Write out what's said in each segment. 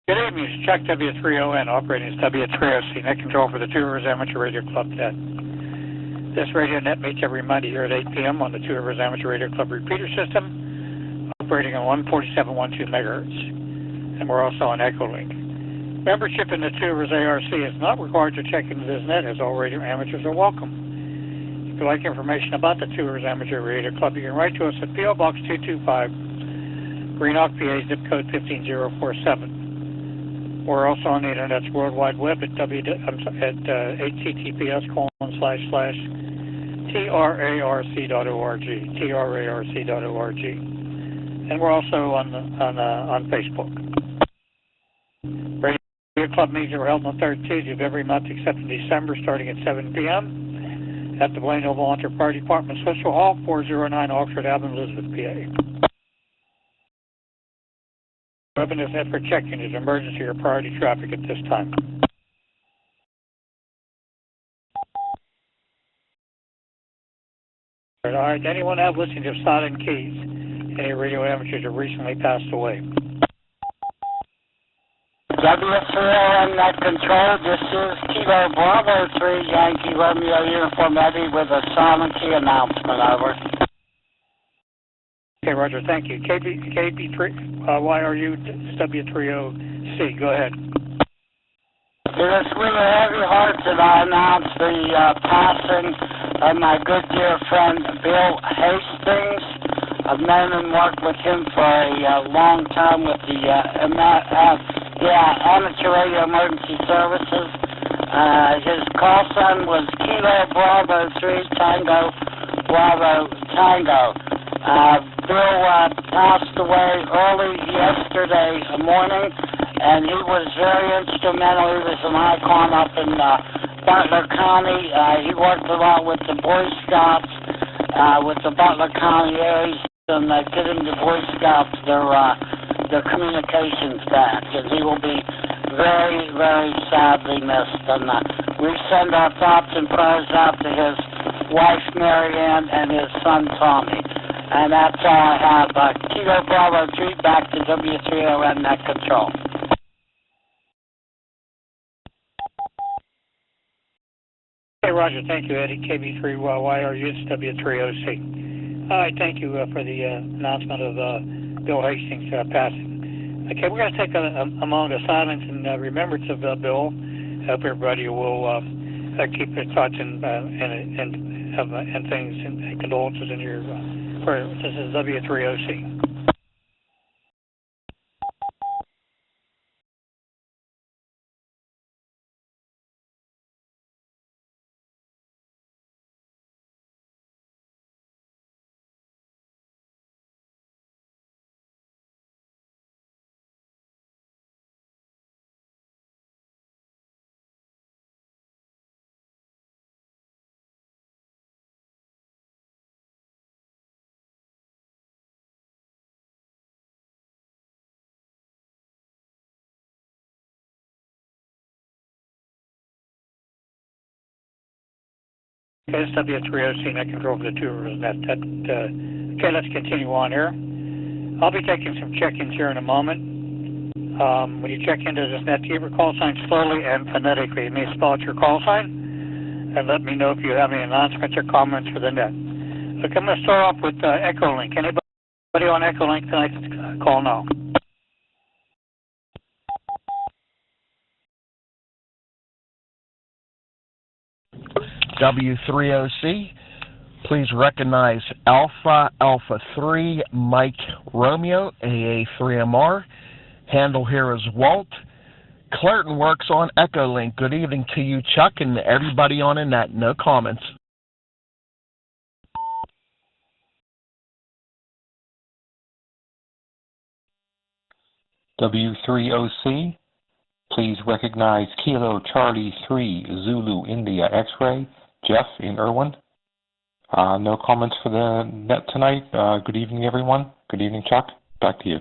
Good evening, it's Chuck W3ON, operating as W3OC, net control for the Two Rivers Amateur Radio Club net. This radio net meets every Monday here at 8 p.m. on the Two Rivers Amateur Radio Club repeater system, operating on 147.12 megahertz, and we're also on Echolink. Membership in the Two Rivers ARC is not required to check into this net, as all radio amateurs are welcome. If you'd like information about the Two Rivers Amateur Radio Club, you can write to us at P.O. Box 225, Greenock, PA, zip code 15047. We're also on the Internet's World Wide Web at https://trarc.org, trarc.org, and we're also on Facebook. Radio Club meetings are held on the third Tuesday of every month except in December, starting at 7 p.m. at the Blaine Volunteer Fire Department Social Hall, 409 Oxford Avenue, Elizabeth, PA. Weapon is set for checking is emergency or priority traffic at this time. All right, anyone have listening of silent keys? Any radio amateurs have recently passed away? W3ON net control, this is Kilo Bravo 3 Yankee Romeo Uniform Eddie with a silent key announcement, over. Okay, Roger, thank you. KB3, YRU W3OC, go ahead. It is with a heavy heart that I announce the passing of my good dear friend Bill Hastings. I've known and worked with him for a long time with the Amateur Radio Emergency Services. His call sign was Kilo Bravo 3 Tango Bravo Tango. Bill passed away early yesterday morning, and he was very instrumental. He was an icon up in Butler County. He worked a lot with the Boy Scouts, with the Butler County areas, and getting the Boy Scouts their communications back. And he will be very, very sadly missed. And we send our thoughts and prayers out to his wife, Mary Ann, and his son, Tommy. And that's all I have. Kilo Bravo 3 back to W3ON net control. Okay, Roger. Thank you, Eddie. KB3YRU W3OC. All right, thank you for the announcement of Bill Hastings passing. Okay, we're going to take a moment of silence in remembrance of Bill. I hope everybody will keep their thoughts and things and condolences in your prayers. This is W3OC. Okay, it's W3OC net control for the Two Rivers net. Okay, let's continue on here. I'll be taking some check-ins here in a moment. When you check into this net, give your call sign slowly and phonetically. You may spell out your call sign and let me know if you have any announcements or comments for the net. Okay, I'm going to start off with Echolink. Anybody on Echolink tonight? Call now. W3OC, please recognize Alpha 3 Mike Romeo, AA3MR. Handle here is Walt. Clareton works on Echolink. Good evening to you, Chuck, and everybody on in that. No comments. W3OC, please recognize Kilo Charlie 3 Zulu India X-Ray. Jeff in Irwin. No comments for the net tonight. Good evening, everyone. Good evening, Chuck. Back to you.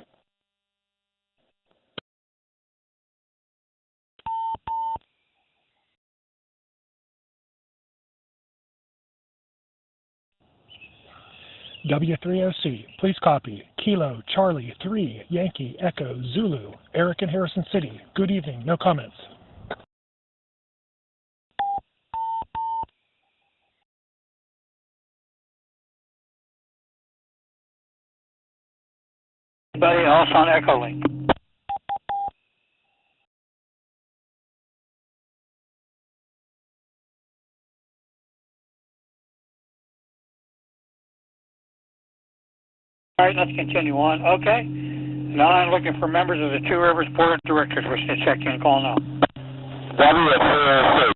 W3OC, please copy. Kilo, Charlie, 3, Yankee, Echo, Zulu, Eric in Harrison City. Good evening, no comments. Anybody else on Echo Link? All right, let's continue on. Okay. Now I'm looking for members of the Two Rivers Board of Directors wishing to check in. Call now. W3OC.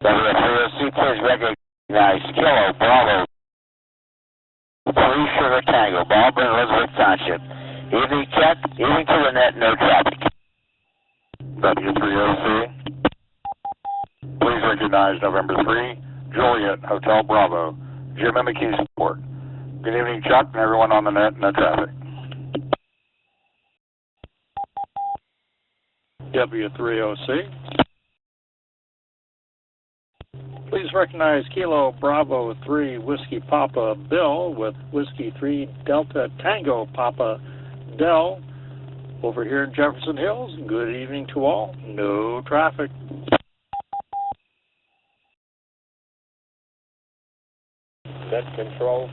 W3OC, please recognize Kilo, Bravo, 3 Sugar Tango, Baldwin, Elizabeth Township. Evening check, evening to the net, no traffic. W3OC, please recognize November 3, Juliet, Hotel Bravo, Jim and McKee support. Good evening, Chuck, and everyone on the net, no traffic. W3OC, please recognize Kilo Bravo 3 Whiskey Papa Bill with Whiskey 3 Delta Tango Papa Del over here in Jefferson Hills. Good evening to all. No traffic. Net control.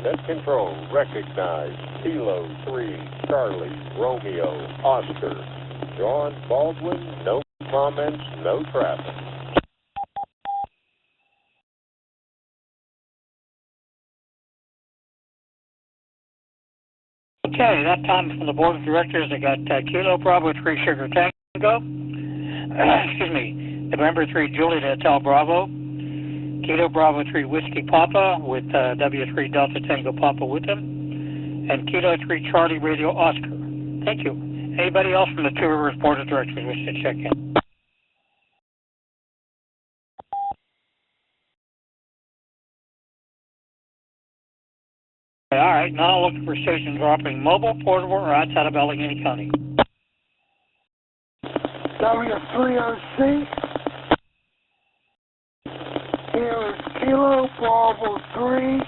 Net control, recognize Kilo 3 Charlie Romeo Oscar John Baldwin, no comments, no traffic. Okay, that time from the Board of Directors, I got Kilo Bravo 3 Sugar Tango. Excuse me. November 3 Juliet Hotel Bravo. Kilo Bravo 3 Whiskey Papa with W3 Delta Tango Papa with them. And Kilo 3 Charlie Radio Oscar. Thank you. Anybody else from the Two Rivers Board of Directors wish to check in? All right, now looking for stations operating mobile, portable, or outside of Allegheny County. W3OC, here is Kilo Bravo 3,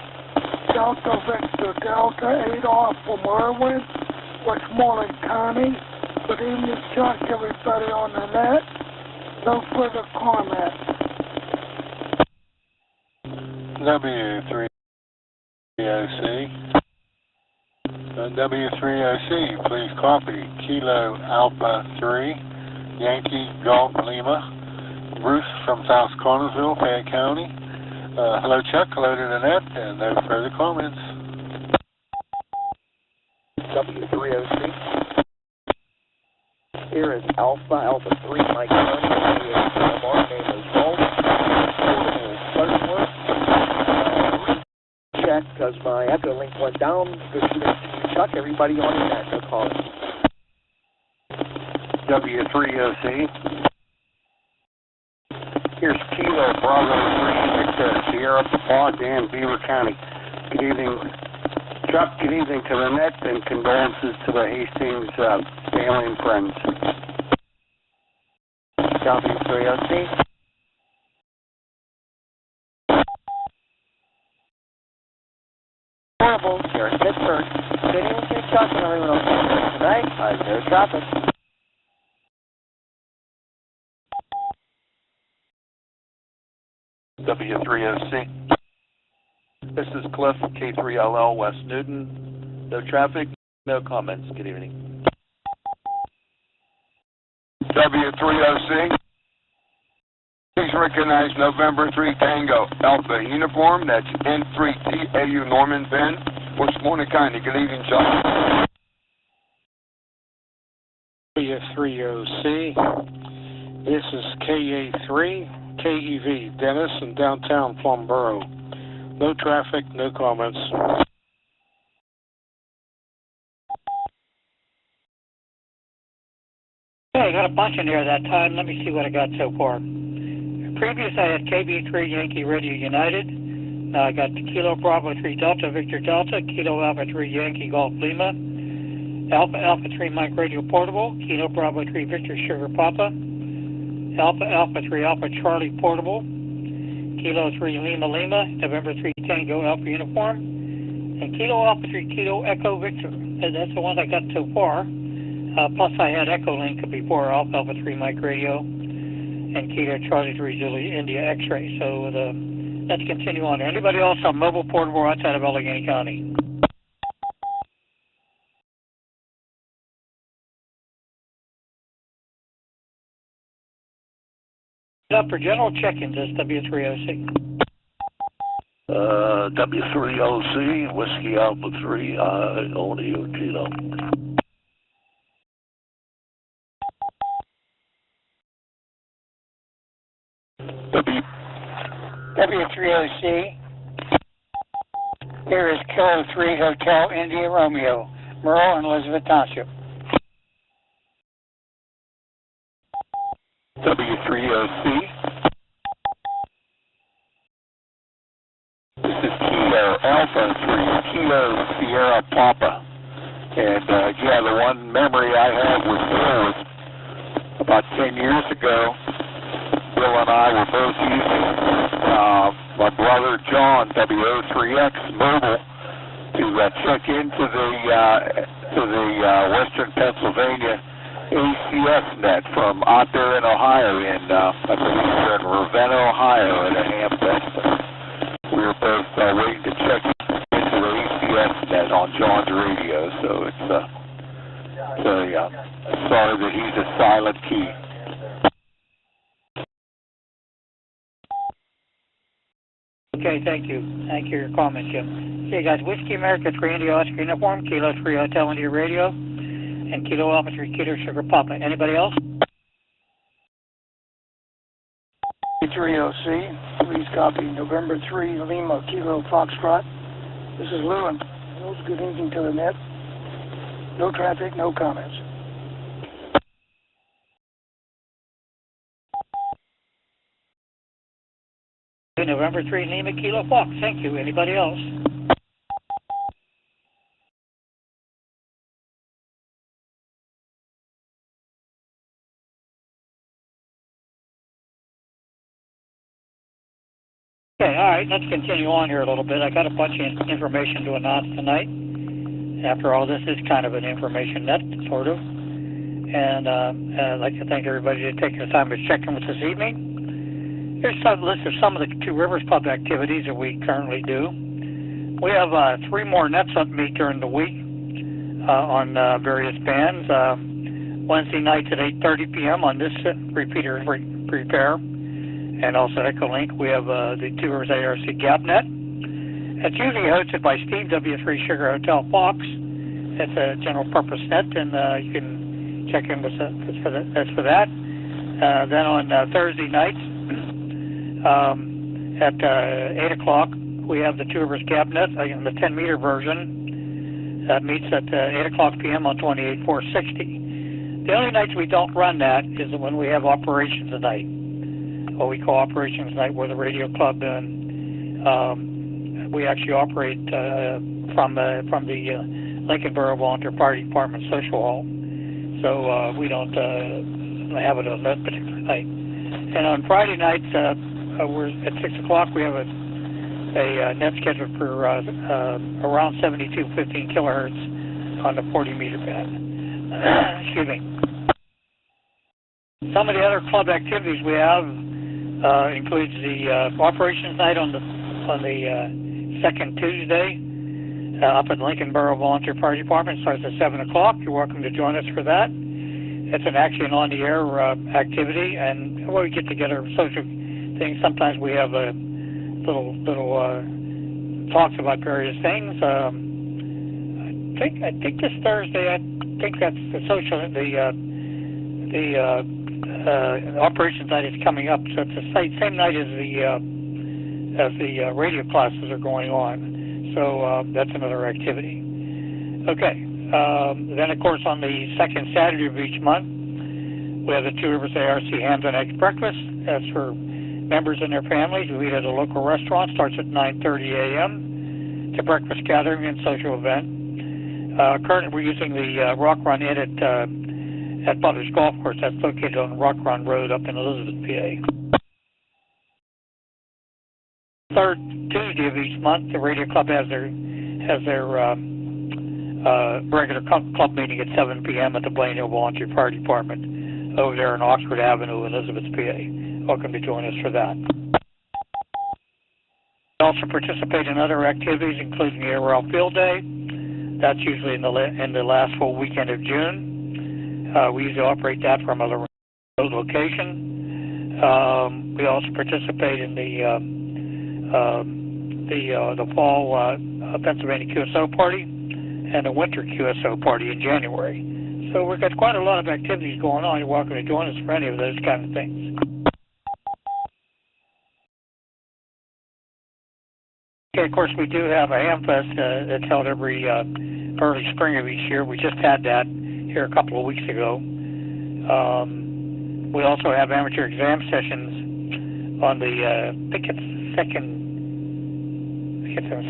Delta Victor Delta, Adolph from Irwin, Westmoreland County. Good evening, Chuck, everybody on the net. No further comment. W3OC, please copy Kilo Alpha 3, Yankee Golf Lima, Bruce from South Connersville, Fayette County. Hello, Chuck. Hello to the net, and no further comments. W3OC, here is Alpha 3 Mike County, our name is Gold. Check, because my Echo Link went down. Good evening to you, Chuck. Everybody on the net, no calling. W3OC, here's Kilo Bravo 3 Victor Sierra Papa, Dan, Beaver County. Good evening, Chuck. Good evening to the net, and condolences to the Hastings family and friends. W3OC. Horrible, here in Pittsburgh. Good evening to Chuck and everyone else tonight. No traffic. W3OC. This is Cliff, K3LL, West Newton. No traffic, no comments. Good evening. W3OC, please recognize November 3 Tango Alpha Uniform. That's N3TAU Norman Ben, Westmoreland County. Good evening, Chuck. W3OC, this is KA3 KEV Dennis in downtown Plumboro. No traffic, no comments. Okay, I got a bunch in here that time. Let me see what I got so far. Previous, I had KB3 Yankee Radio United. Now I got Kilo Bravo 3 Delta Victor Delta, Kilo Alpha 3 Yankee Golf Lima, Alpha 3 Mike Radio Portable, Kilo Bravo 3 Victor Sugar Papa, Alpha 3 Alpha Charlie Portable, Kilo 3 Lima Lima, November 3 Tango Alpha Uniform, and Kilo Alpha 3 Kilo Echo Victor. That's the one I got so far. Plus I had Echo Link before Alpha 3 Mike Radio, and Kilo Charlie 3 Zulu India X-Ray. So let's continue on. Anybody else on mobile portable outside of Allegheny County? Up for general check-ins, it's W3OC. W3OC, Whiskey Alpha 3, O'Neill Kilo. W3OC. Here is Kilo 3 Hotel India Romeo, Merle and Elizabeth Township. W3OC. This is Kilo Alpha 3, Kilo Sierra Papa. And yeah, the one memory I have with Bill was about 10 years ago. Bill and I were both using my brother John W03X mobile to check into the Western Pennsylvania ACS net from out there in Ohio, I believe we're in Ravenna, Ohio, at a ham fest. We were both waiting to check into the ACS net on John's radio, so sorry that he's a silent key. Okay, thank you. Thank you for your comment, Jim. Okay, guys, Whiskey America 3 India Oscar Uniform, Kilo 3 Hotel India Radio, and Kilo Alpha 3 Kilo Sugar Papa. Anybody else? 3OC, please copy November 3 Lima Kilo Foxtrot. This is Lewin. Good evening to the net. No traffic, no comments. November 3 Lima Kilo Fox. Thank you. Anybody else? Okay, all right, let's continue on here a little bit. I got a bunch of information to announce tonight. After all, this is kind of an information net, sort of. And I'd like to thank everybody for taking the time to check in with this evening. Here's a list of some of the Two Rivers Club activities that we currently do. We have 3 more nets up meet during the week on various bands. Wednesday nights at 8:30 p.m. on this repeater prepare. And also Echo Link, we have the Two Rivers ARC GapNet. It's usually hosted by Steve W3 Sugar Hotel Fox. It's a general purpose net, and you can check in with that's for that. Then on Thursday nights at 8 o'clock, we have the Two Rivers GapNet, the 10-meter version. That meets at 8 o'clock p.m. on 28460. The only nights we don't run that is when we have operations night. What we call operations night, where the radio club and we actually operate from the Lincoln Borough Volunteer Fire Department Social Hall. So we don't have it on that particular night. And on Friday nights, we're at 6 o'clock. We have a net scheduled for around 7215 kilohertz on the 40-meter band. Excuse me. Some of the other club activities we have includes the operations night on the second Tuesday up at Lincoln Borough Volunteer Fire Department. It starts at 7 o'clock. You're welcome to join us for that. It's an action on-the-air activity, and we get together social things. Sometimes we have little talks about various things. I think this Thursday, I think that's the social operations night is coming up, so it's the same night as the radio classes are going on. So that's another activity. Okay. Then, of course, on the second Saturday of each month, we have the Two Rivers ARC Hams and Eggs Breakfast. That's for members and their families who eat at a local restaurant. Starts at 9:30 a.m. It's a breakfast gathering and social event. Currently, we're using the Rock Run Inn at Butler's Golf Course. That's located on Rock Run Road up in Elizabeth, PA. Third Tuesday of each month, the Radio Club has their regular club meeting at 7 p.m. at the Blaine Hill Volunteer Fire Department over there on Oxford Avenue, Elizabeth, PA. Welcome to join us for that. We also participate in other activities, including the ARL Field Day. That's usually in the last full weekend of June. We usually operate that from a location. We also participate in the fall Pennsylvania QSO party and the winter QSO party in January. So we've got quite a lot of activities going on. You're welcome to join us for any of those kind of things. Okay, of course, we do have a Hamfest that's held every early spring of each year. We just had that here a couple of weeks ago. We also have amateur exam sessions on the, I think it's the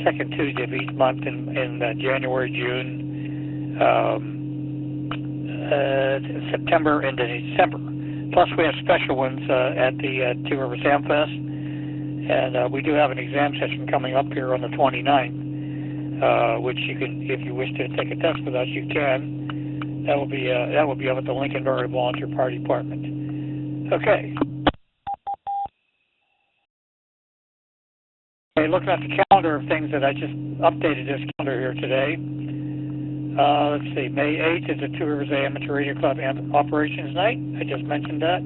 second Tuesday of each month in January, June, September, and December. Plus, we have special ones at the Two Rivers Hamfest. And we do have an exam session coming up here on the 29th, which you can, if you wish to take a test with us, you can. That will be up at the Lincolnbury Volunteer Fire Department. Okay. Okay, looking at the calendar of things that I just updated this calendar here today. Let's see, May 8th is the Two Rivers Amateur Radio Club Operations Night. I just mentioned that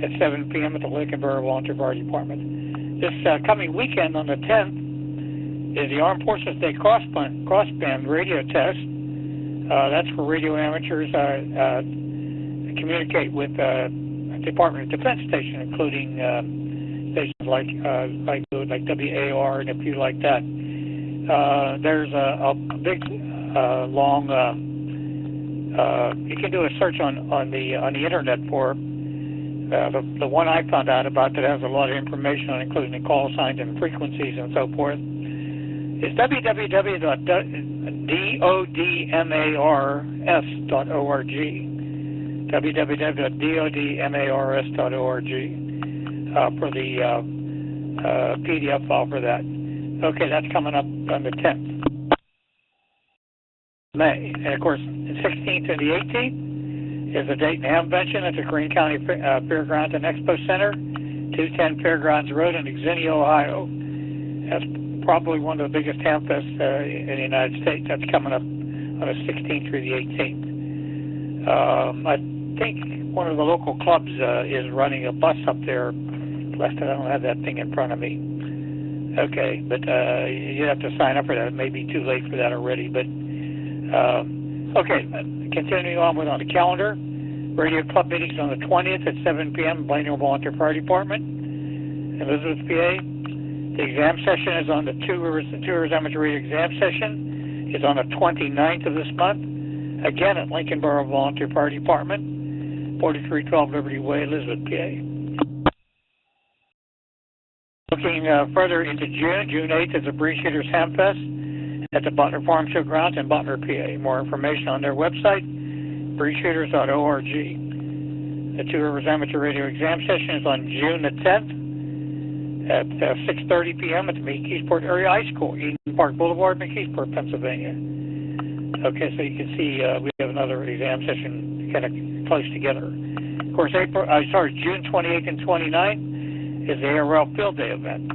at 7 p.m. at the Lincolnbury Volunteer Fire Department. This coming weekend on the 10th is the Armed Forces Day Crossband Radio Test. That's for radio amateurs to communicate with Department of Defense stations, including stations like WAR and a few like that. There's a big, long. You can do a search on the internet for. The one I found out about that has a lot of information on, including the call signs and frequencies and so forth, is www.dodmars.org. www.dodmars.org for the PDF file for that. Okay, that's coming up on the 10th May. And of course, the 16th and the 18th is the Dayton Hamvention at the Greene County Fairgrounds and Expo Center, 210 Fairgrounds Road in Xenia, Ohio. That's probably one of the biggest Hamfests in the United States. That's coming up on the 16th through the 18th. I think one of the local clubs is running a bus up there. Last I don't have that thing in front of me. Okay, but you have to sign up for that. It may be too late for that already, but okay, continuing on on the calendar, Radio Club meetings on the 20th at 7 p.m. Blaine Hill Volunteer Fire Department, Elizabeth, PA. The exam session is on the Two Rivers Amateur Radio Exam Session is on the 29th of this month, again at Lincolnboro Volunteer Fire Department, 4312 Liberty Way, Elizabeth, PA. Looking further into June 8th is the Breeze Shooters Hamfest at the Butler Farm Show Grounds in Butler, PA. More information on their website, breezeshooters.org. The Two Rivers Amateur Radio Exam Session is on June the 10th at 6:30 p.m. at the McKeesport Area High School, Eden Park Boulevard, McKeesport, Pennsylvania. Okay, so you can see we have another exam session kind of close together. Of course, June 28th and 29th is the ARL Field Day event.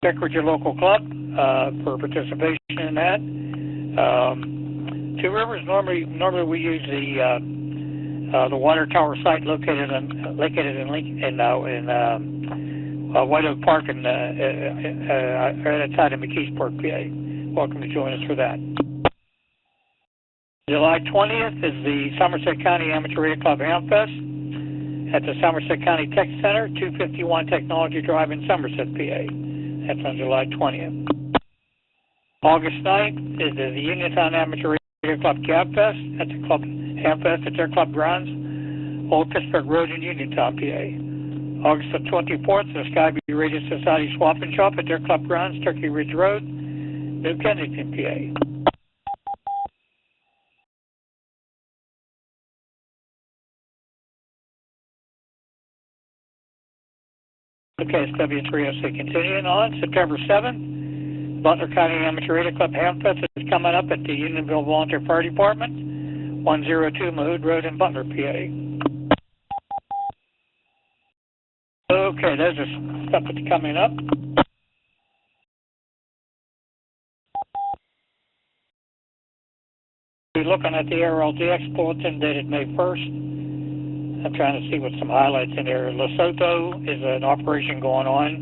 Check with your local club for participation in that. Two Rivers, normally we use the water tower site located in White Oak Park right outside of McKeesport, PA. Welcome to join us for that. July 20th is the Somerset County Amateur Radio Club Hamfest at the Somerset County Tech Center, 251 Technology Drive in Somerset, PA. That's on July 20th. August 9th is the Uniontown Amateur Radio Club Cab Fest at the Club Hamfest at their club grounds, Old Pittsburgh Road in Uniontown, PA. August the 24th, the Skyview Radio Society Swap and Shop at their club grounds, Turkey Ridge Road, New Kensington, PA. Okay, it's W3OC. Continuing on, September 7th, Butler County Amateur Radio Club Hamfest is coming up at the Unionville Volunteer Fire Department, 102 Mahood Road in Butler, PA. Okay, those are stuff that's coming up. We're looking at the RLDX bulletin dated May 1st. I'm trying to see what some highlights in there. Lesotho is an operation going on.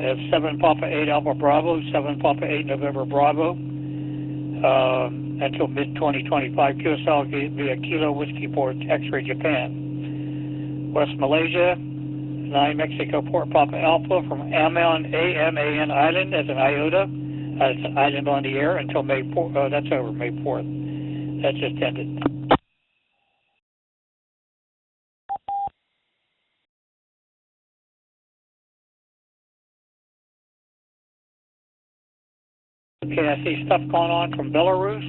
It's 7 Papa 8 Alpha Bravo, 7 Papa 8 November Bravo, until mid-2025. QSL via Kilo Whiskey Port X-Ray Japan. West Malaysia, 9 Mexico Port Papa Alpha from AMAN Island as an IOTA. It's an island on the air until May 4th. Oh, that's over, May 4th. That just ended. Okay, I see stuff going on from Belarus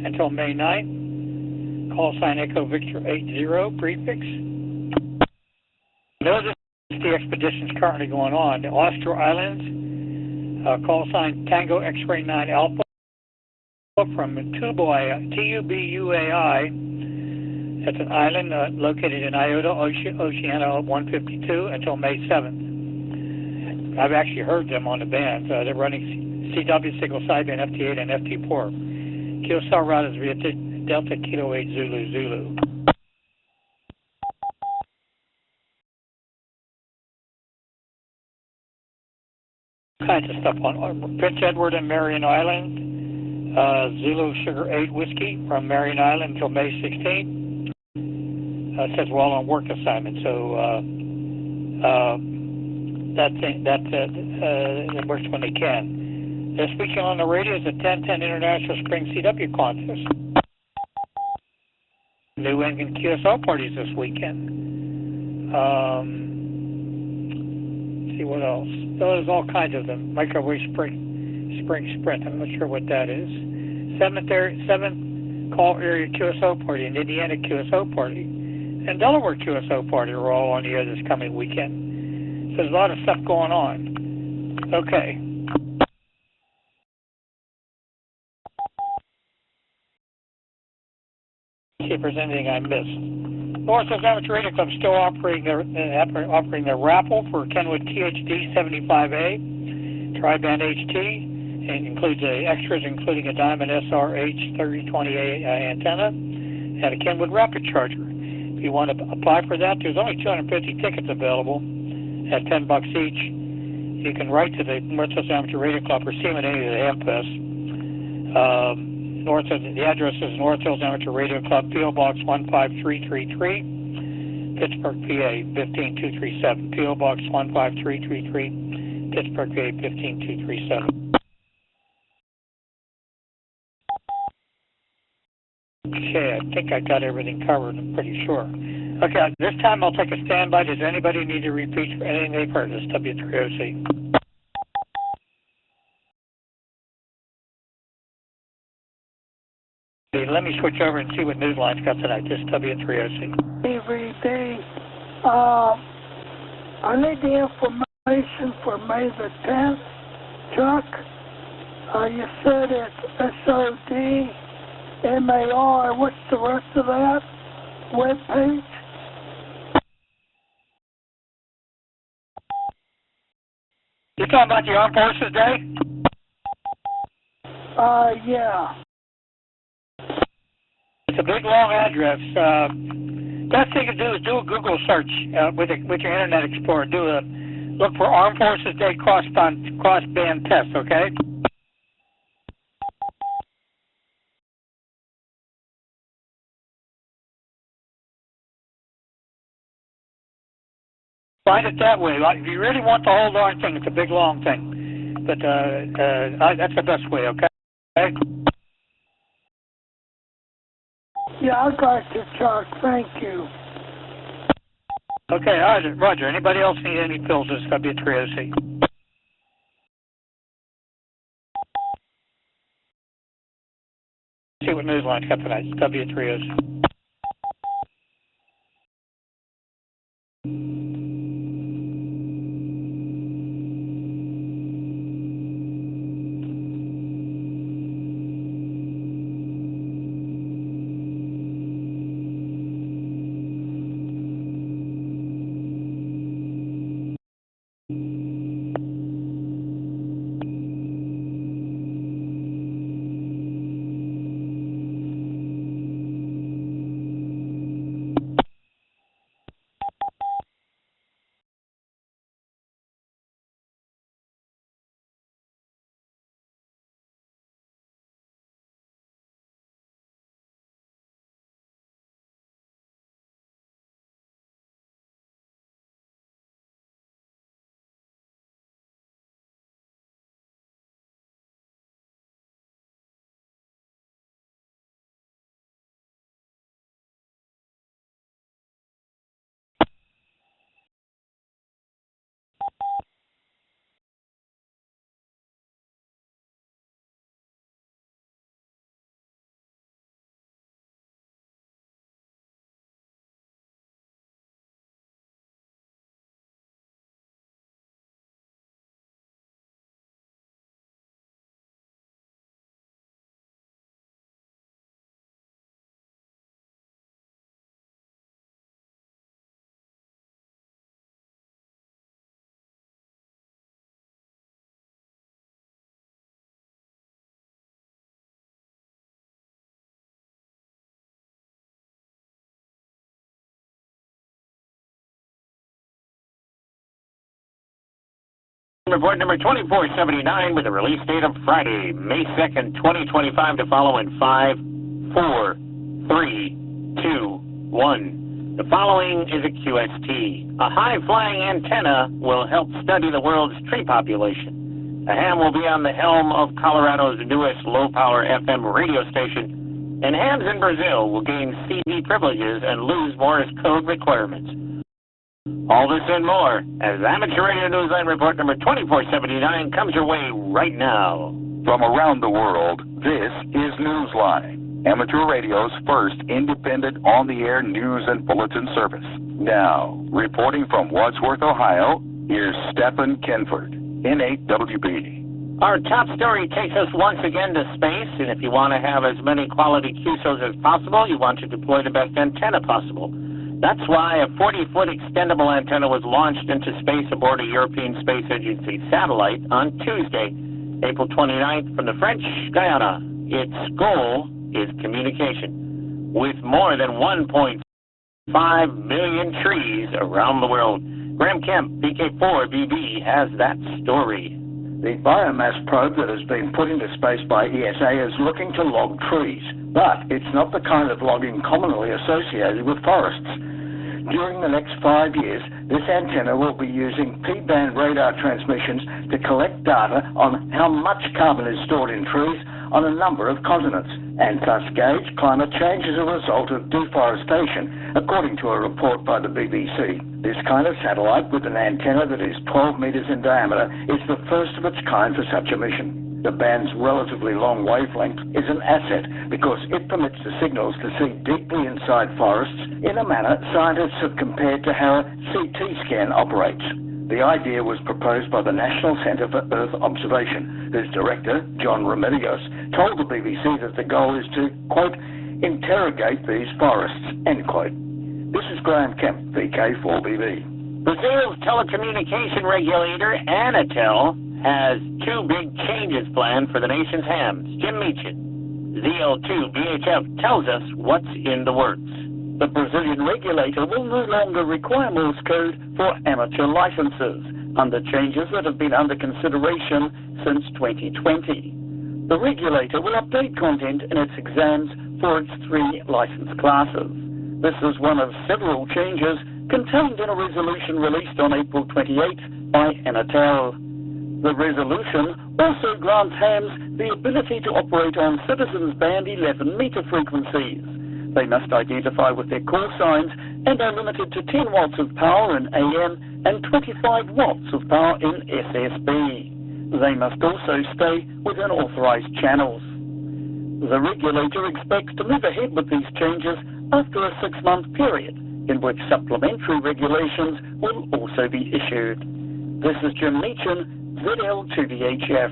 until May 9th. Call sign Echo Victor 80 prefix. Notice the expedition is currently going on. The Austro Islands, call sign Tango X-Ray 9 Alpha from Tubuai, Tubuai. That's an island located in Iota, Oceania 152 until May 7th. I've actually heard them on the band. They're running CW Signal Sideband FT8 and FT4. QSL route is via Delta Kilo 8 Zulu Zulu. Kinds of stuff on Prince Edward and Marion Island. Zulu Sugar 8 Whiskey from Marion Island until May 16th. It says we're all on work assignment, so that works when they can. They're speaking on the radio is the 1010 International Spring CW Contest. New England QSL parties this weekend. See what else. There's all kinds of them. Microwave Spring Sprint. I'm not sure what that is. 7th call area QSO party and Indiana QSO party and Delaware QSO party are all on the air this coming weekend. So there's a lot of stuff going on. Okay. See if there's anything I missed. Northwest Amateur Radio Club still operating their raffle for Kenwood THD 75A Tri-Band HT. It includes extras including a Diamond SR-H 3020A antenna and a Kenwood rapid charger. If you want to apply for that, there's only 250 tickets available at $10 each. You can write to the Northwest Amateur Radio Club or see them at any of the AMFests. The address is North Hills Amateur Radio Club, P.O. Box 15333, Pittsburgh, PA 15237. P.O. Box 15333, Pittsburgh, PA 15237. Okay, I think I got everything covered, I'm pretty sure. Okay, this time I'll take a standby. Does anybody need to repeat for anything they've heard? This is W3OC. Let me switch over and see what Newsline's got tonight. This is W3OC. DVD. I need the information for May the 10th, Chuck. You said it's SODMAR. What's the rest of that webpage? You're talking about the Armed Forces Day? Yeah. It's a big, long address. Best thing to do is do a Google search with your Internet Explorer. Look for Armed Forces Day crossband test, okay? Find it that way. Like, if you really want the whole darn thing, it's a big, long thing. But that's the best way, okay? Yeah, I got you, Chuck. Thank you. Okay, Roger. Anybody else need any pills? This is W3OC. See what Newsline's got tonight. It's W3OC. Report number 2479 with a release date of Friday, May 2nd, 2025 to follow in 5, 4, 3, 2, 1. The following is a QST. A high-flying antenna will help study the world's tree population. A ham will be on the helm of Colorado's newest low-power FM radio station, and hams in Brazil will gain CD privileges and lose Morse code requirements. All this and more as Amateur Radio Newsline Report number 2479 comes your way right now. From around the world, this is Newsline, Amateur Radio's first independent on-the-air news and bulletin service. Now, reporting from Wadsworth, Ohio, here's Stephen Kenford, N8WB. Our top story takes us once again to space, and if you want to have as many quality QSOs as possible, you want to deploy the best antenna possible. That's why a 40-foot extendable antenna was launched into space aboard a European Space Agency satellite on Tuesday, April 29th from the French Guiana. Its goal is communication with more than 1.5 million trees around the world. Graham Kemp, PK4BB, has that story. The biomass probe that has been put into space by ESA is looking to log trees, but it's not the kind of logging commonly associated with forests. During the next 5 years, this antenna will be using P-band radar transmissions to collect data on how much carbon is stored in trees on a number of continents, and thus gauge climate change as a result of deforestation, according to a report by the BBC. This kind of satellite with an antenna that is 12 meters in diameter is the first of its kind for such a mission. The band's relatively long wavelength is an asset because it permits the signals to see deeply inside forests in a manner scientists have compared to how a CT scan operates. The idea was proposed by the National Centre for Earth Observation, whose director, John Remedios, told the BBC that the goal is to, quote, interrogate these forests, end quote. This is Graham Kemp, VK4BB. Brazil's telecommunication regulator, Anatel, has two big changes planned for the nation's hams. Jim Meechan, ZL2BHF, tells us what's in the works. The Brazilian regulator will no longer require Morse code for amateur licenses under changes that have been under consideration since 2020. The regulator will update content in its exams for its 3 license classes. This is one of several changes contained in a resolution released on April 28th by Anatel. The resolution also grants hams the ability to operate on Citizens Band 11-meter frequencies. They must identify with their call signs and are limited to 10 watts of power in AM and 25 watts of power in SSB. They must also stay within authorized channels. The regulator expects to move ahead with these changes after a 6-month period, in which supplementary regulations will also be issued. This is Jim Meechan, ZL2VHF.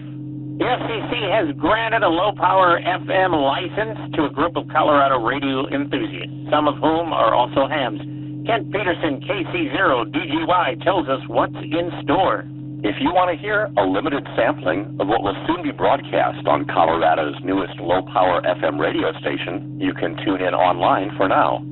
The FCC has granted a low-power FM license to a group of Colorado radio enthusiasts, some of whom are also hams. Kent Peterson, KC0DGY, tells us what's in store. If you want to hear a limited sampling of what will soon be broadcast on Colorado's newest low-power FM radio station, you can tune in online for now.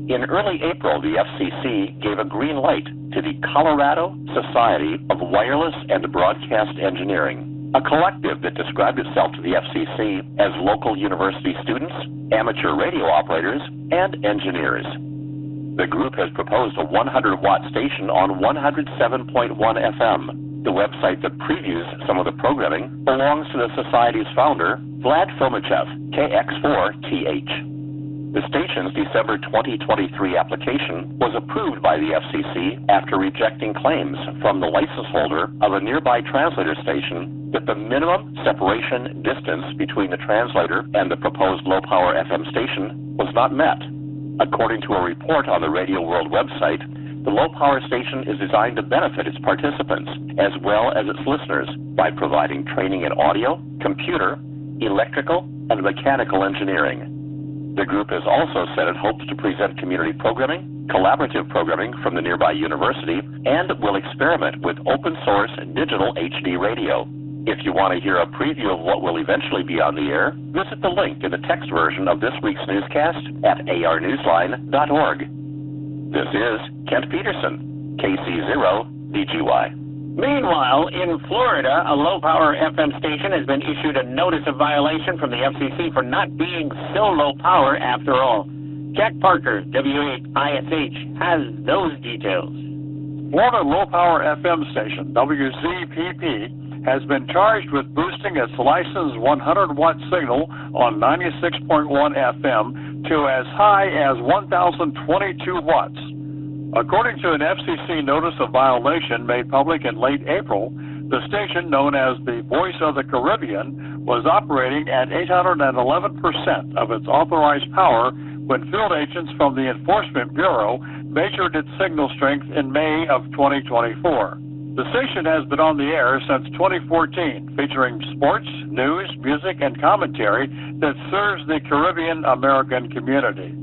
In early April, the FCC gave a green light to the Colorado Society of Wireless and Broadcast Engineering, a collective that described itself to the FCC as local university students, amateur radio operators, and engineers. The group has proposed a 100-watt station on 107.1 FM. The website that previews some of the programming belongs to the Society's founder, Vlad Fomichev, KX4TH. The station's December 2023 application was approved by the FCC after rejecting claims from the license holder of a nearby translator station that the minimum separation distance between the translator and the proposed low-power FM station was not met. According to a report on the Radio World website, the low-power station is designed to benefit its participants as well as its listeners by providing training in audio, computer, electrical, and mechanical engineering. The group has also said it hopes to present community programming, collaborative programming from the nearby university, and will experiment with open-source digital HD radio. If you want to hear a preview of what will eventually be on the air, visit the link in the text version of this week's newscast at arnewsline.org. This is Kent Peterson, KC0DGY. Meanwhile, in Florida, a low-power FM station has been issued a notice of violation from the FCC for not being so low power after all. Jack Parker, W8ISH, has those details. Florida low-power FM station, WZPP, has been charged with boosting its licensed 100-watt signal on 96.1 FM to as high as 1,022 watts. According to an FCC notice of violation made public in late April, the station, known as the Voice of the Caribbean, was operating at 811% of its authorized power when field agents from the Enforcement Bureau measured its signal strength in May of 2024. The station has been on the air since 2014, featuring sports, news, music, and commentary that serves the Caribbean American community.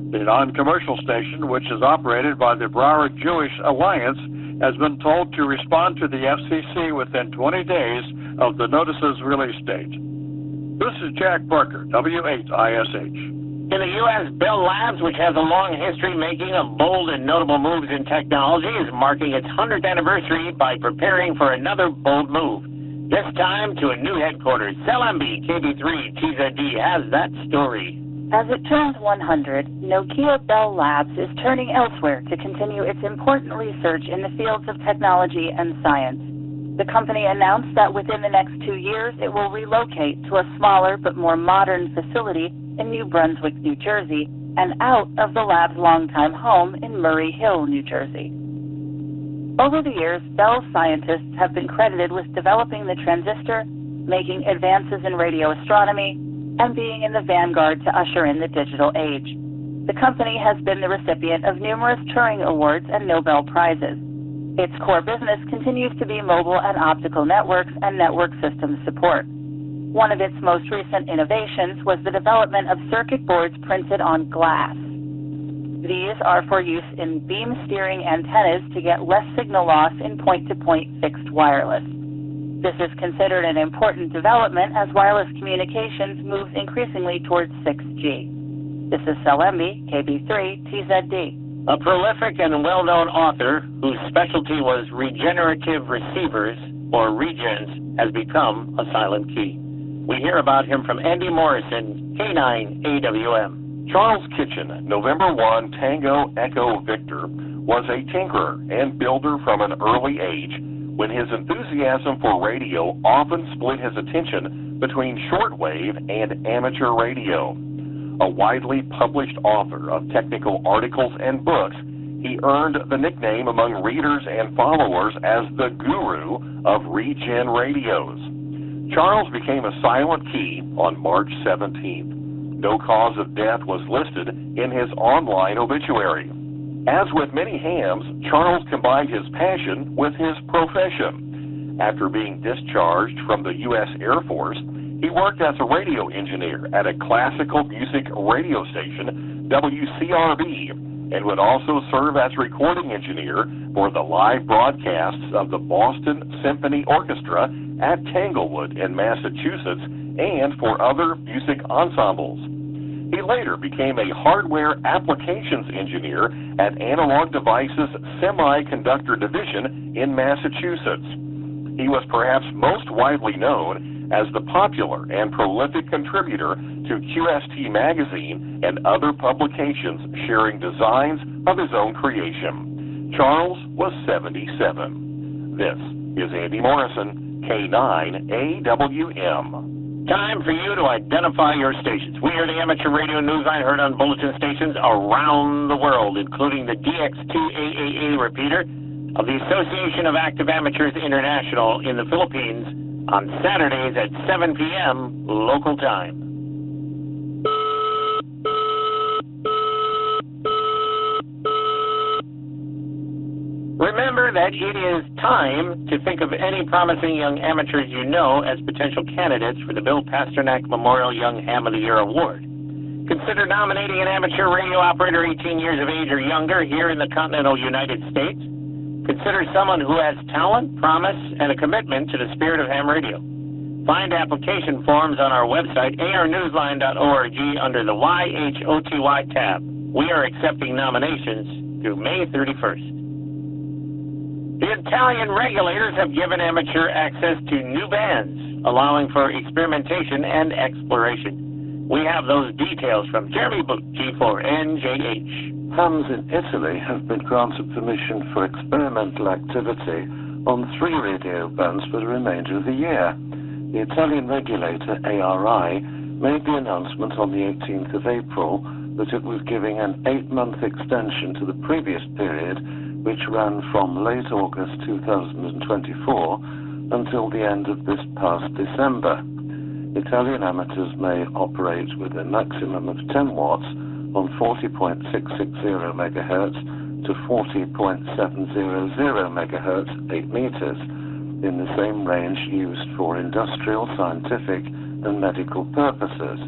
The non-commercial station, which is operated by the Broward Jewish Alliance, has been told to respond to the FCC within 20 days of the notice's release date. This is Jack Parker, W8ISH. In the U.S., Bell Labs, which has a long history making of bold and notable moves in technology, is marking its 100th anniversary by preparing for another bold move. This time to a new headquarters. Selambi, KB3, TZD has that story. As it turns 100, Nokia Bell Labs is turning elsewhere to continue its important research in the fields of technology and science. The company announced that within the next 2 years, it will relocate to a smaller but more modern facility in New Brunswick, New Jersey, and out of the lab's longtime home in Murray Hill, New Jersey. Over the years, Bell scientists have been credited with developing the transistor, making advances in radio astronomy, and being in the vanguard to usher in the digital age. The company has been the recipient of numerous Turing Awards and Nobel Prizes. Its core business continues to be mobile and optical networks and network system support. One of its most recent innovations was the development of circuit boards printed on glass. These are for use in beam steering antennas to get less signal loss in point-to-point fixed wireless. This is considered an important development as wireless communications moves increasingly towards 6G. This is Selembi, KB3, TZD. A prolific and well-known author whose specialty was regenerative receivers, or regens, has become a silent key. We hear about him from Andy Morrison, K9AWM. Charles Kitchen, November 1, Tango Echo Victor, was a tinkerer and builder from an early age, when his enthusiasm for radio often split his attention between shortwave and amateur radio. A widely published author of technical articles and books, he earned the nickname among readers and followers as the guru of regen radios. Charles became a silent key on March 17th. No cause of death was listed in his online obituary. As with many hams, Charles combined his passion with his profession. After being discharged from the U.S. Air Force, he worked as a radio engineer at a classical music radio station, WCRB, and would also serve as recording engineer for the live broadcasts of the Boston Symphony Orchestra at Tanglewood in Massachusetts and for other music ensembles. He later became a hardware applications engineer at Analog Devices Semiconductor Division in Massachusetts. He was perhaps most widely known as the popular and prolific contributor to QST Magazine and other publications sharing designs of his own creation. Charles was 77. This is Andy Morrison, K9AWM. Time for you to identify your stations. We are the amateur radio news line heard on bulletin stations around the world, including the DX2AAA repeater of the Association of Active Amateurs International in the Philippines on Saturdays at 7 p.m. local time. Remember that it is time to think of any promising young amateurs you know as potential candidates for the Bill Pasternak Memorial Young Ham of the Year Award. Consider nominating an amateur radio operator 18 years of age or younger here in the continental United States. Consider someone who has talent, promise, and a commitment to the spirit of ham radio. Find application forms on our website, arnewsline.org, under the YHOTY tab. We are accepting nominations through May 31st. The Italian regulators have given amateur access to new bands, allowing for experimentation and exploration. We have those details from Jeremy Boot, G4NJH. Hams in Italy have been granted permission for experimental activity on 3 radio bands for the remainder of the year. The Italian regulator, ARI, made the announcement on the 18th of April that it was giving an 8-month extension to the previous period, which ran from late August 2024 until the end of this past December. Italian amateurs may operate with a maximum of 10 watts on 40.660 MHz to 40.700 MHz, 8 meters, in the same range used for industrial, scientific, and medical purposes.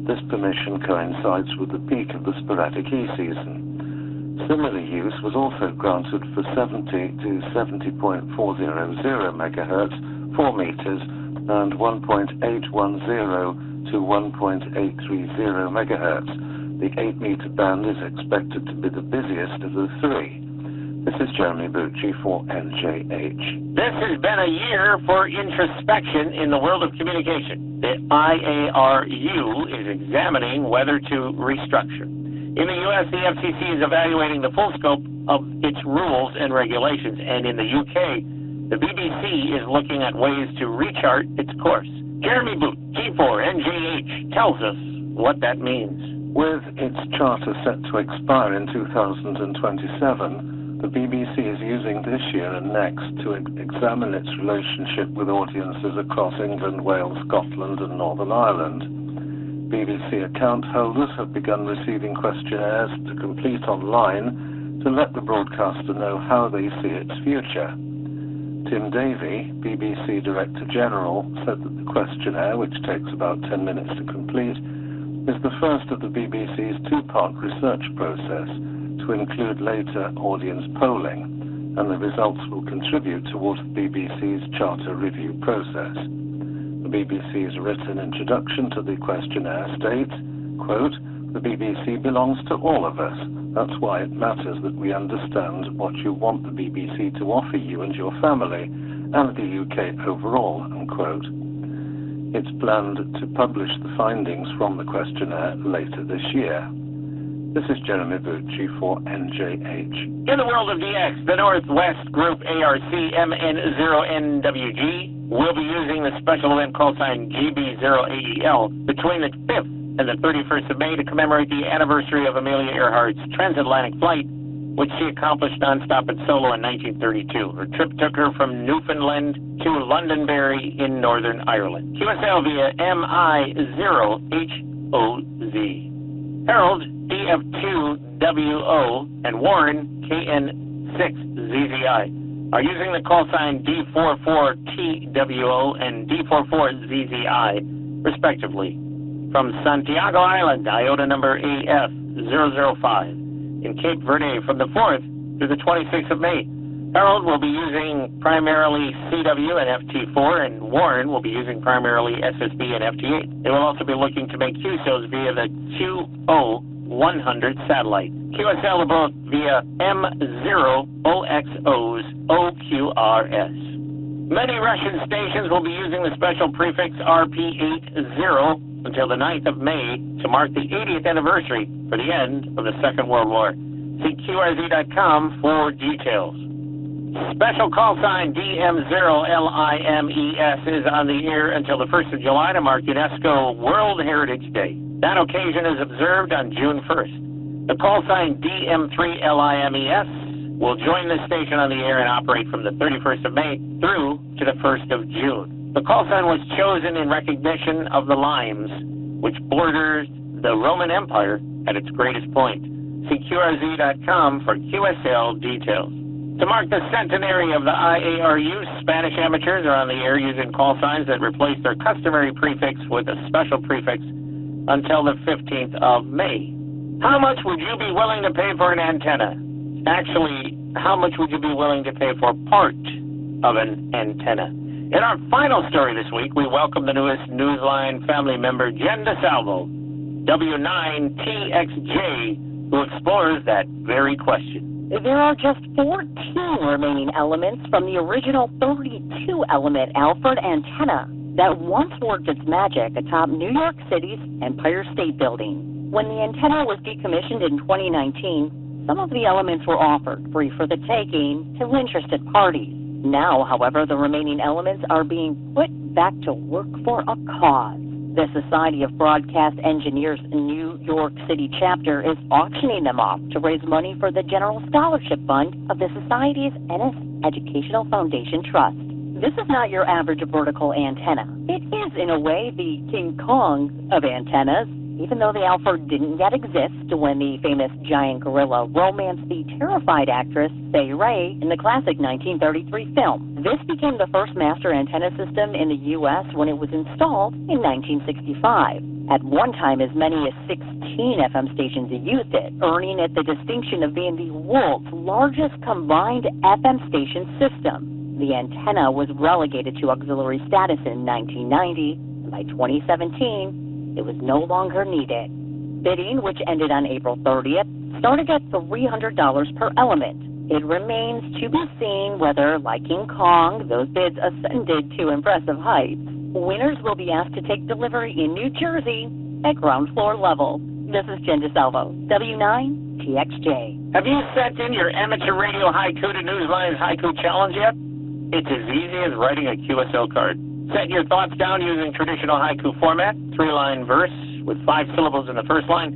This permission coincides with the peak of the sporadic E-season. Similar use was also granted for 70 to 70.400 MHz, 4 meters, and 1.810 to 1.830 MHz. The 8-meter band is expected to be the busiest of the 3. This is Jeremy Boot, G4NJH. This has been a year for introspection in the world of communication. The IARU is examining whether to restructure. In the U.S., the FCC is evaluating the full scope of its rules and regulations, and in the U.K., the BBC is looking at ways to rechart its course. Jeremy Boot, G4NJH, tells us what that means. With its charter set to expire in 2027, the BBC is using this year and next to examine its relationship with audiences across England, Wales, Scotland, and Northern Ireland. BBC account holders have begun receiving questionnaires to complete online to let the broadcaster know how they see its future. Tim Davey, BBC Director General, said that the questionnaire, which takes about 10 minutes to complete, is the first of the BBC's 2-part research process to include later audience polling, and the results will contribute towards the BBC's charter review process. The BBC's written introduction to the questionnaire states, quote, "The BBC belongs to all of us. That's why it matters that we understand what you want the BBC to offer you and your family, and the UK overall," unquote. It's planned to publish the findings from the questionnaire later this year. This is Jeremy Boot, G4NJH. In the world of DX, the Northwest Group ARC-MN0NWG will be using the special event call sign GB0AEL between the 5th and the 31st of May to commemorate the anniversary of Amelia Earhart's transatlantic flight, which she accomplished nonstop and solo in 1932. Her trip took her from Newfoundland to Londonderry in Northern Ireland. QSL via MI0HOZ. Harold DF2WO and Warren KN6ZZI are using the call sign D44TWO and D44ZZI, respectively, from Santiago Island, IOTA number AF005, in Cape Verde from the 4th through the 26th of May. Harold will be using primarily CW and FT4, and Warren will be using primarily SSB and FT8. They will also be looking to make QSOs via the QO100 satellite. QSL are both via M0OXO's OQRS. Many Russian stations will be using the special prefix RP80 until the 9th of May to mark the 80th anniversary for the end of the Second World War. See QRZ.com for details. Special call sign DM0LIMES is on the air until the 1st of July to mark UNESCO World Heritage Day. That occasion is observed on June 1st. The call sign DM3LIMES will join the station on the air and operate from the 31st of May through to the 1st of June. The call sign was chosen in recognition of the limes, which borders the Roman Empire at its greatest point. See QRZ.com for QSL details. To mark the centenary of the IARU, Spanish amateurs are on the air using call signs that replace their customary prefix with a special prefix until the 15th of May. How much would you be willing to pay for an antenna? Actually, how much would you be willing to pay for part of an antenna? In our final story this week, we welcome the newest Newsline family member, Jen DeSalvo, W9TXJ, who explores that very question. There are just 14 remaining elements from the original 32-element Alford antenna that once worked its magic atop New York City's Empire State Building. When the antenna was decommissioned in 2019, some of the elements were offered free for the taking to interested parties. Now, however, the remaining elements are being put back to work for a cause. The Society of Broadcast Engineers New York City chapter is auctioning them off to raise money for the General Scholarship Fund of the Society's Ennis Educational Foundation Trust. This is not your average vertical antenna. It is, in a way, the King Kong of antennas, even though the Alford didn't yet exist when the famous giant gorilla romanced the terrified actress Fay Wray in the classic 1933 film. This became the first master antenna system in the U.S. when it was installed in 1965. At one time, as many as 16 FM stations used it, earning it the distinction of being the world's largest combined FM station system. The antenna was relegated to auxiliary status in 1990, and by 2017, it was no longer needed. Bidding, which ended on April 30th, started at $300 per element. It remains to be seen whether, like King Kong, those bids ascended to impressive heights. Winners will be asked to take delivery in New Jersey at ground floor level. This is Jen DeSalvo, W9TXJ. Have you sent in your amateur radio haiku to Newsline's Haiku Challenge yet? It's as easy as writing a QSL card. Set your thoughts down using traditional haiku format, 3-line verse with 5 syllables in the first line,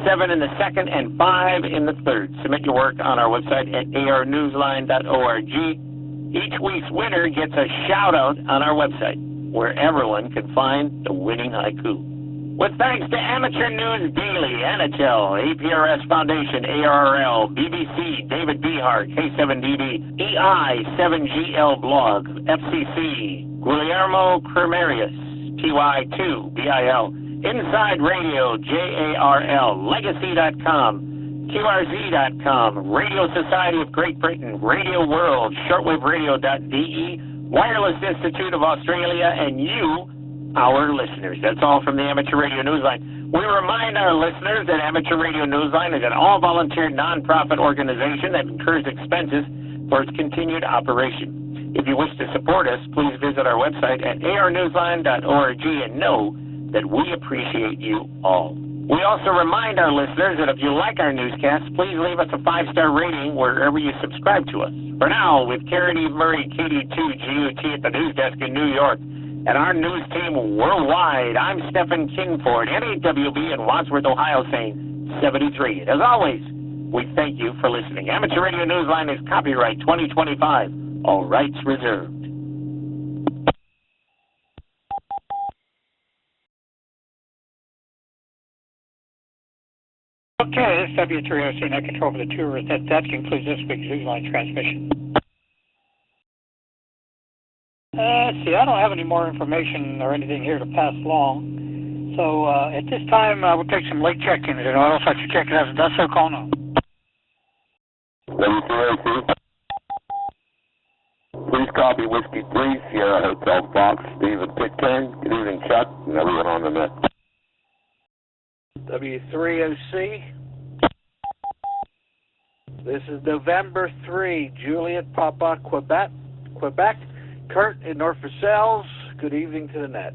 7 in the second, and 5 in the third. Submit your work on our website at arnewsline.org. Each week's winner gets a shout-out on our website, where everyone can find the winning haiku. With thanks to Amateur News Daily, NHL, APRS Foundation, ARRL, BBC, David Behar, K7DB, EI, 7GL Blog, FCC, Guillermo Cremerius, TY2, BIL, Inside Radio, JARL, Legacy.com, QRZ.com, Radio Society of Great Britain, Radio World, ShortwaveRadio.de, Wireless Institute of Australia, and you, our listeners. That's all from the Amateur Radio Newsline. We remind our listeners that Amateur Radio Newsline is an all-volunteer non-profit organization that incurs expenses for its continued operation. If you wish to support us, please visit our website at arnewsline.org and know that we appreciate you all. We also remind our listeners that if you like our newscasts, please leave us a 5-star rating wherever you subscribe to us. For now, with Karen Eve Murray, KD2 GUT at the news desk in New York, and our news team worldwide, I'm Stephen Kingford, NAWB in Wadsworth, Ohio, saying 73. And as always, we thank you for listening. Amateur Radio Newsline is copyright 2025. All rights reserved. Okay, this is W3OC Net Control for the tour. That concludes this week's Newsline transmission. Let's see, I don't have any more information or anything here to pass along. So at this time, we'll take some late check-ins and oil such a check-in as that's so called now. W3OC. Please copy Whiskey 3, Sierra Hotel Fox, Stephen Pitcairn. Good evening, Chuck, and everyone on the net. W3OC. This is November 3, Juliet Papa, Quebec. Kurt in North Versailles. Good evening to the net.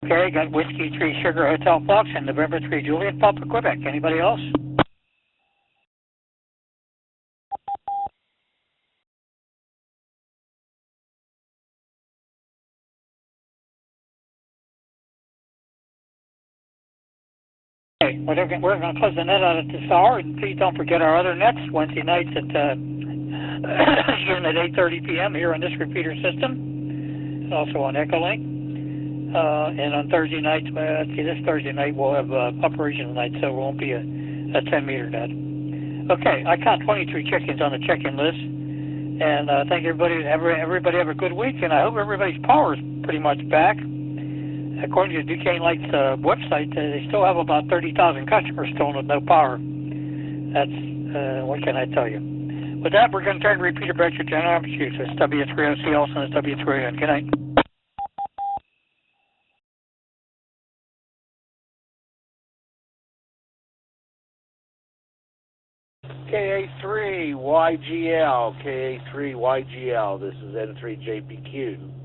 Okay, got Whiskey 3 Sugar Hotel Fox and November 3 Juliet Papa, Quebec. Anybody else? Okay, we're going to close the net out at this hour, and please don't forget our other nets Wednesday nights at again at 8:30 p.m. here on this repeater system, and also on Echolink. And on Thursday nights, this Thursday night we'll have operational night, so it won't be a 10-meter net. Okay, I count 23 check-ins on the check-in list, and thank everybody. Everybody have a good week, and I hope everybody's power is pretty much back. According to Duquesne Light's website, they still have about 30,000 customers still with no power. That's, what can I tell you? With that, we're going to turn the repeater back to General Amplitude. So it's W3OC, also it's W3ON. Good night. KA3YGL, KA3YGL, this is N3JPQ.